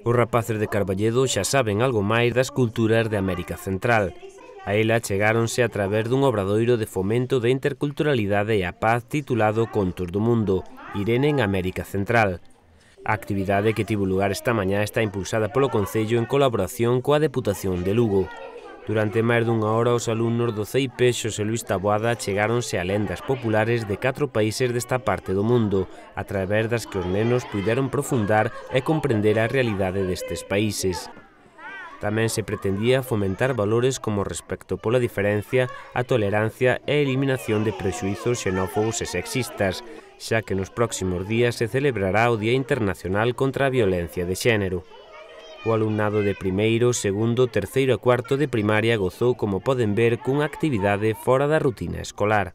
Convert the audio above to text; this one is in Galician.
Os rapaces de Carballedo xa saben algo máis das culturas de América Central. A ela chegáronse a través dun obradoiro de fomento de interculturalidade e a paz titulado Contos do Mundo, Irene en América Central. A actividade que tivo lugar esta mañá está impulsada polo Concello en colaboración coa Deputación de Lugo. Durante máis dunha hora, os alumnos do CIP Xosé Luis Taboada chegáronse a lendas populares de 4 países desta parte do mundo, a través das que os nenos puideron profundar e comprender a realidade destes países. Tamén se pretendía fomentar valores como o respecto pola diferencia, a tolerancia e a eliminación de prexuízos xenófobos e sexistas, xa que nos próximos días se celebrará o Día Internacional contra a Violencia de Xénero. O alumnado de primeiro, segundo, terceiro e cuarto de primaria gozou, como poden ver, cunha actividade fora da rutina escolar.